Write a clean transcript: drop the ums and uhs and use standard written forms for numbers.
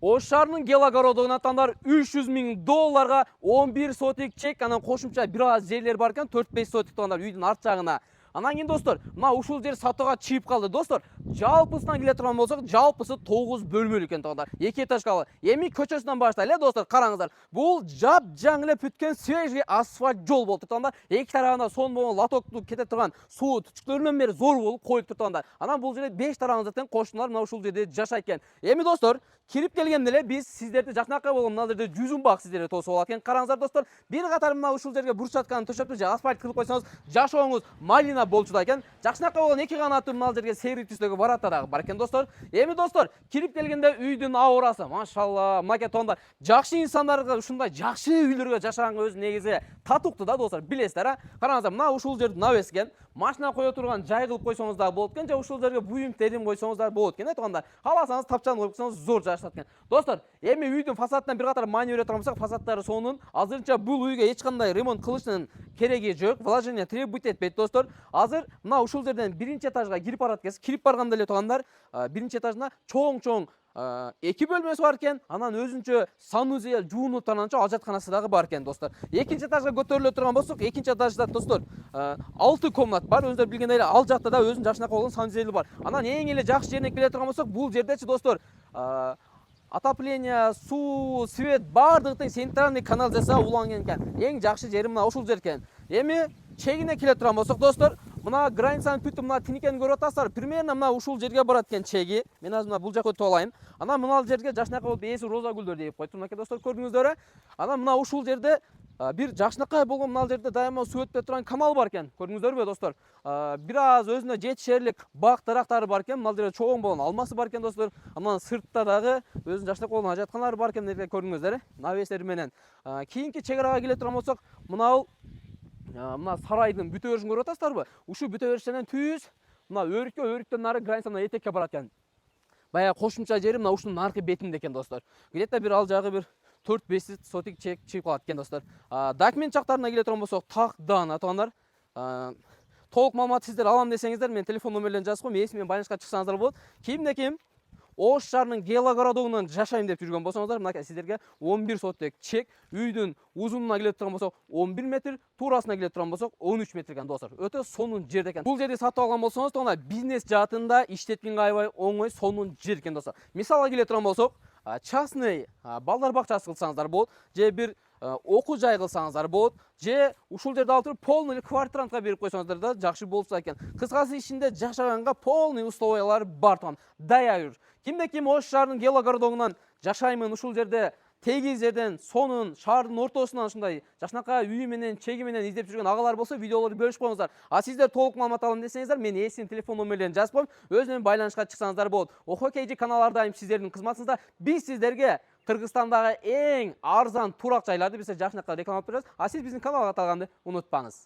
Ош шаарынын Гел огородуна атандар 300 000 долларга 11 сотик чек, анан кошумча бир аз жерлер бар экен, 4-5 сотик туугандар үйдүн арт жагына. Анан кийин достор, мына ушул жер сатууга чыгып калды. Достор, жалпысынан келе турган болсок, жалпысы 9 бөлмөлүү экен туугандар. 2 этаждагы. Эми көчөсүнөн баштайлы, достор, караңыздар. Бул жап-жаңы эле бүткөн свежий асфальт жол болуп туугандар. Эки тарабына сонун лотоктуу кете турган суу түчүктөрүнөн бери зор болуп коюп туугандар. Анан бул жерде 5 тарабыңызда тең кошуналар мына ушул жерде жашайт экен. Эми достор, кирип келгенде эле биз сиздерди жакшынакай болгон мына жерде жүзүн бак сиздерге тосуп алат экен. Караңыздар достор, бир катар мына ушул жерге брусчатканы төшөп же асфальт кылып койсоңуз, жашооңуз малина болчудай экен. Жакшынакай болгон эки канаттуу мына жерге сейрик түстөгө баратта дагы бар экен достор. Эми достор, кирип келгенде үйдүн аурасы, машалла, мынакей тондар жакшы инсандарга ушундай жакшы үйлөргө жашаганга өзү негизи татыктуу да достор, билесиздер, а? Караңыздар, мына ушул жердин абеси экен. Машина кое турган жай кылып койсоңуз дагы болот экен, же ушул жерге буюм терим койсоңуз дагы болот экен, туугандар. Кааласаңыз тапчан коюп койсоңуз зор жашашат экен. Достор, эми үйдүн фасадынан бир катар маани бере турган болсок, фасадтары сонун. Азырынча бул үйгө эч кандай ремонт кылыштын кереги жок, вложение требует этпейт достор. Азыр мына ушул жерден биринчи этажга кирип барат экенсиз. Кирип барганда эле туугандар, биринчи этажына чоң-чоң эки бөлмөсү бар экен, анан өзүнчө санузел, жуунуптарынча ажатканасы дагы бар экен достор. Экинчи этажга көтөрүлө турган болсок, экинчи этажда достор 6 комнат бар. Өзүңөр билгендей эле ал жакта да өзүнүн жакшынакай болгон санузели бар. Анан эң эле жакшы жерине келе турган болсок, бул жердечи достор отопление, суу, свет баардыгы тең центральный канализация уланган экен. Эң жакшы жери мына ушул жер экен. Эми чегине келе турган болсок достор, мына границаны бүтүп мына тиникени көрүп атасыздар. Примерно мына ушул жерге барат экен чеги. Мен азыр мына бул жакка өтүп алайын. Анан мына жерге жакшынакай болуп ээси роза гүлдөр деп коюптур. Мынакей достор, көрдүңүздөр. Анан мына ушул жерде бир жакшынакай болгон мына жерде дайыма суу өтпөй турган канал бар экен. Көрдүңүздөрбү достор? Бир аз өзүнө жетишерлик бак дарактары бар экен. Мына жерде чоң болгон алмасы бар экен достор. Анан сыртта дагы өзүнүн жакшынакай болгон ажатканалары бар экен. Көрдүңүздөр, навестери менен. Кийинки чек арага келе турган болсок, мына сарайдын бүтө беришин көрүп атасыздарбы? Ушул бүтө бериштен түз мына өрүккө, өрүктөн нары границадан этекке барат экен. Баягы кошумча жери мына ушунун аркы бетинде экен достор. Где-то бир ал жагы бир 4-5 сотик чек чыгып калат экен достор. Документ жактарына келе турган болсок, так даана туугандар. Толук маалымат сиздер алам десеңиздер, мен телефон номерлерин жазып коем, ээси менен байланышка чыксаңыздар болот. Кимде-ким Ош шаарынын Гел огородуна жашайм деп жүргөн болсоңуздар, мынакей сиздерге 11 сотик чек, үйдүн узунуна келе турган болсок 11 метр, туурасына келе турган болсок 13 метр экен достор. Өтө сонун жер экен. Бул жерди сатып алган болсоңуз, туугандар, бизнес жаатында иштеткенге аябай оңой, сонун жер экен достор. Мисалга келе турган болсок, частный балдар бакчасы кылсаңыздар болот, же бир окуу жай кылсаңыздар болот, же ушул жерде алып туруп полный квартирантка берип койсоңуздар да жакшы болса экен. Кыскасы ичинде жашаганга полный условиялар бар тууган. Даяр. Кимде-ким Ош шаарынын Гел огородунан жашаймын, ушул жерде тегиз жерден сонун шаардын ортосунан ушундай жакшынакай үйү менен, чеги менен издеп жүргөн агалар болсо, видеолорду бөлүшүп коюңуздар. А сиздер толук маалымат алам десеңиздер, мен ээсинин телефон номерлерин жазып коем, өзү менен байланышка чыксаңыздар болот. ОХКЖ каналы ар дайым сиздердин кызматыңызда. Биз сиздерге Кыргызстандагы эң арзан турак жайларды биз жакшынакай рекламалап беребиз. А сиз биздин каналга катталганды унутпаңыз.